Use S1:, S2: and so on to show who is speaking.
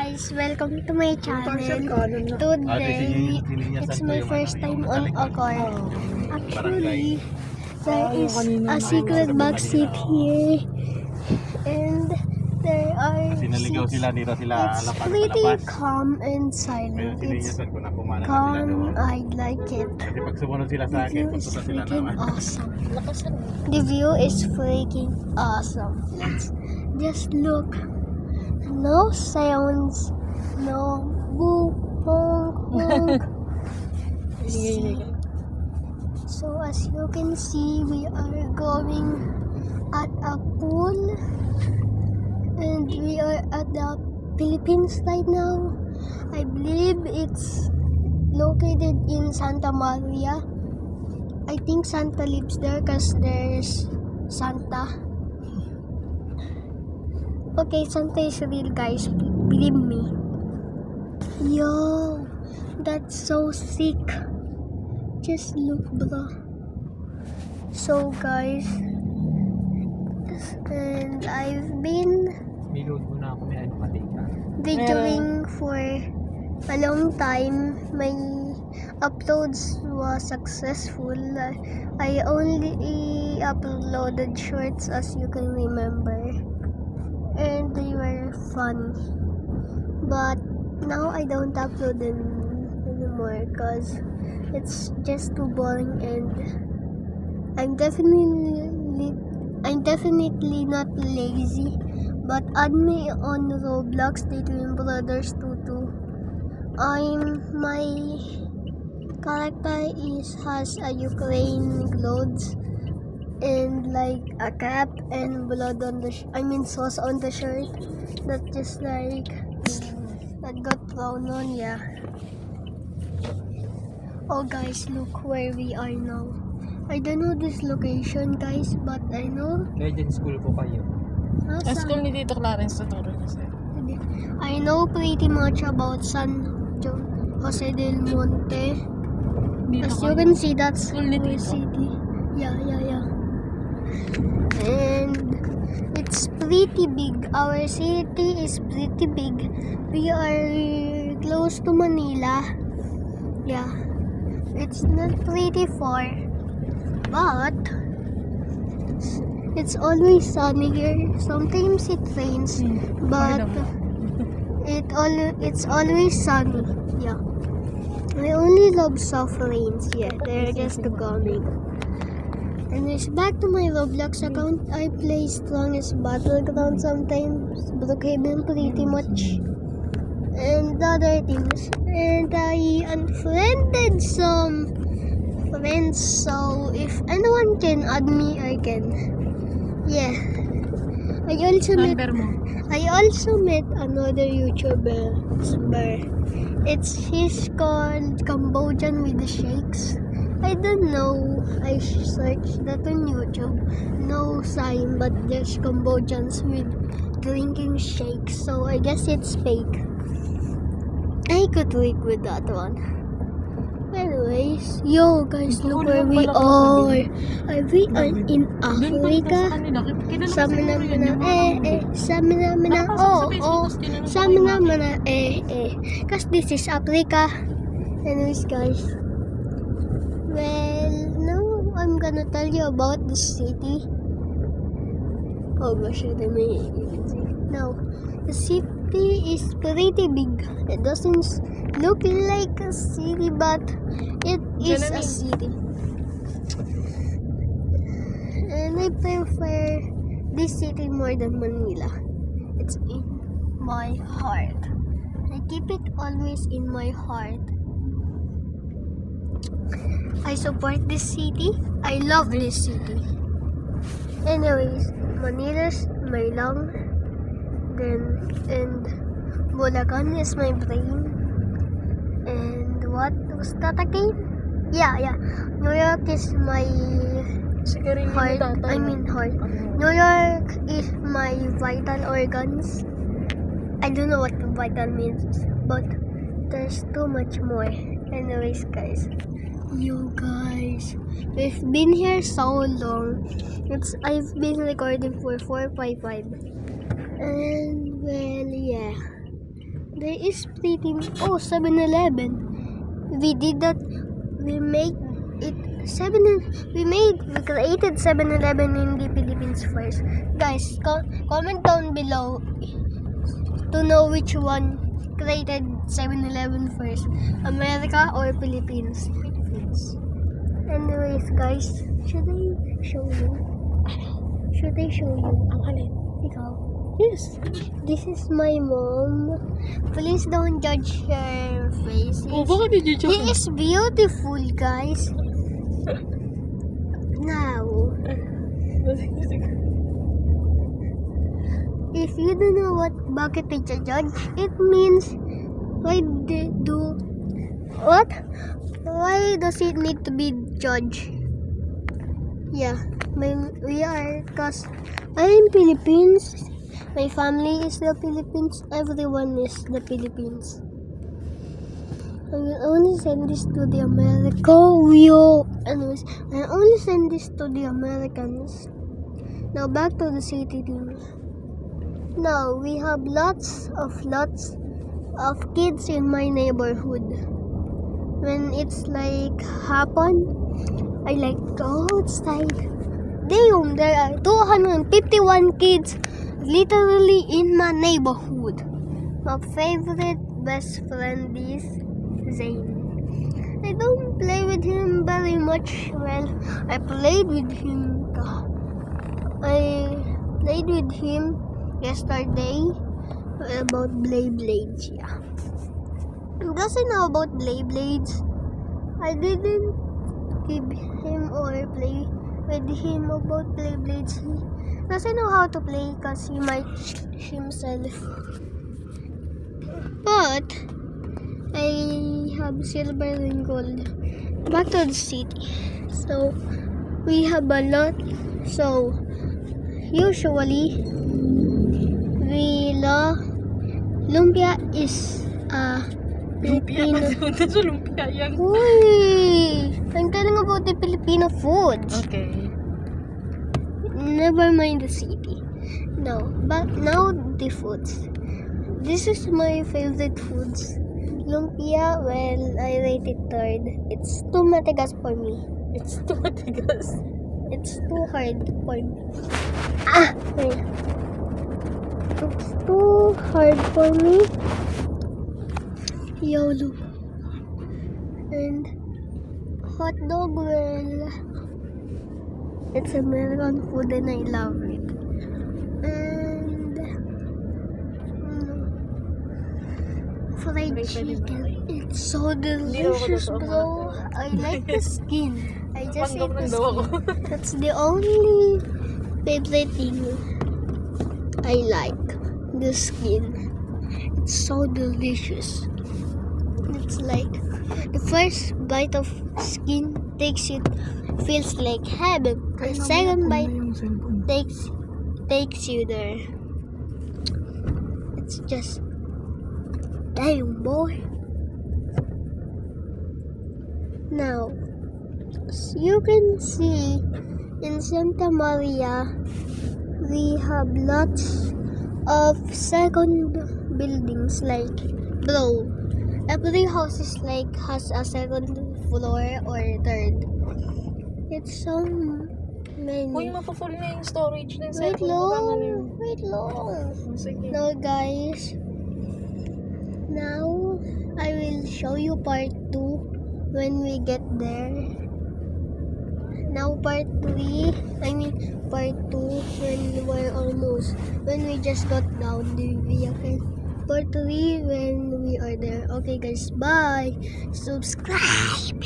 S1: guys, welcome to my channel. Today, it's my first time on a car. Actually, there is a secret box seat here. And there are
S2: Sinaligaw sila, dito sila
S1: It's
S2: lapag sa
S1: pretty
S2: labas.
S1: calm and silent. It's
S2: Sininyasan ko na kumanan na sila
S1: calm,
S2: doon.
S1: I like it.
S2: Kasi pag sumunod sila sa
S1: The
S2: akin,
S1: view is
S2: pupunta sila
S1: freaking
S2: naman.
S1: awesome. The view is freaking awesome. Let's just look. No sounds. No boo, honk, honk. See. So as you can see, we are going at a pool. And we are at the Philippines right now. I believe it's located in Santa Maria. I think Santa lives there because there's Santa. Okay, Santa is real, guys. Believe me. Yo, that's so sick. Just look, bro. So, guys, and I've been videoing for a long time. My uploads was successful. I only uploaded shorts, as you can remember, and they were fun. But now I don't upload them anymore because it's just too boring, and I'm definitely not lazy. But add me on Roblox, The Twin Brothers 22. My character has a Ukraine clothes and like a cap and blood on the sauce on the shirt that just like that got thrown on. Yeah. Oh guys, look where we are now. I don't know this location, guys, but I know.
S3: Legend school po kayo. Ang school ni Tito Clarence tuturo niya sa'yo.
S1: I know pretty much about San Jose del Monte. As you can see, that's
S3: School ni
S1: our
S3: Tito.
S1: city. Yeah. And it's pretty big. Our city is pretty big. We are close to Manila. Yeah. It's not pretty far, but it's always sunny here. Sometimes it rains, but it's always sunny. Yeah. I only love soft rains. Yeah, they're just coming. And it's back to my Roblox account. I play Strongest Battleground sometimes, Brookhaven pretty much, and other teams. And I unfriended some friends, so if anyone can add me, I can. Yeah. I also met another YouTuber. He's called Cambodian with the Shakes. I don't know. I searched that on YouTube. No sign, but there's Cambodians with drinking shakes. So I guess it's fake. I could wait with that one. Anyways, yo guys, look where we are. We are in Africa. Sama naman na Cause this is Africa. Anyways, guys. Well, now I'm gonna tell you about this city. Oh gosh, you can see. Now, the city is pretty big. It doesn't look like a city, but it is a city. And I prefer this city more than Manila. It's in my heart. I keep it always in my heart. I support this city. I love this city. Anyways, Manila's my lung. And Bulacan is my brain. And what was that again? Yeah. New York is my heart. Heart. New York is my vital organs. I don't know what vital means, but there's too much more. Anyways, guys. You guys, we've been here so long. I've been recording for 455. And well, yeah. There is pretty. Oh, 7-Eleven. We did that. We made it. We created 7-Eleven in the Philippines first. Guys, comment down below to know which one created 7-Eleven first, America or Philippines. Anyways, guys, should I show you?
S3: Ang alin?
S1: Ikaw.
S3: Yes.
S1: This is my mom. Please don't judge her face.
S3: Oh, bakit hindi
S1: He is beautiful, guys. Now, if you don't know bakit they judge, it means why does it need to be judged? Yeah, we are, cause I'm Philippines. My family is the Philippines. Everyone is the Philippines. I will only send this to the America. Anyways, I only send this to the Americans. Now back to the city thing. Now we have lots of kids in my neighborhood. When it's like happen, I like go outside. Damn, there are 251 kids literally in my neighborhood. My favorite best friend is Zane. I don't play with him very much. Well, I played with him yesterday about Blades. Yeah. Does he know about Blades? I didn't give him or play with him about Blades. He doesn't know how to play because he might himself. But I have silver and gold. Back to the city. So we have a lot. So usually lumpia is Filipino.
S3: Nasa lumpia yan.
S1: Uy, I'm telling about the Filipino foods.
S3: Okay.
S1: Never mind the city. No, but now the foods. This is my favorite foods. Lumpia, well, I rate it 3rd. It's too matigas for me.
S3: It's too matigas.
S1: It's too hard for me. Wait. It's too hard for me. YOLO. And hot dog, well, it's American food and I love it. And fried chicken. It's so delicious, bro. I like the skin. I just ate the skin. That's the only favorite thing I like. The skin. It's so delicious. It's like the first bite of skin feels like heaven. The second bite takes you there. It's just damn, boy. Now, as you can see in Santa Maria, we have lots of second buildings. Like, bro, every house is like has a second floor or 3rd. It's so many.
S3: Uy, mapafull na yung storage ng
S1: Wait
S3: cellphone.
S1: long.
S3: Sige.
S1: Now guys, now I will show you part 2 when we get there. Now part 2 when we just got down the vehicle. Part 3 when we are there. Okay guys, bye. Subscribe.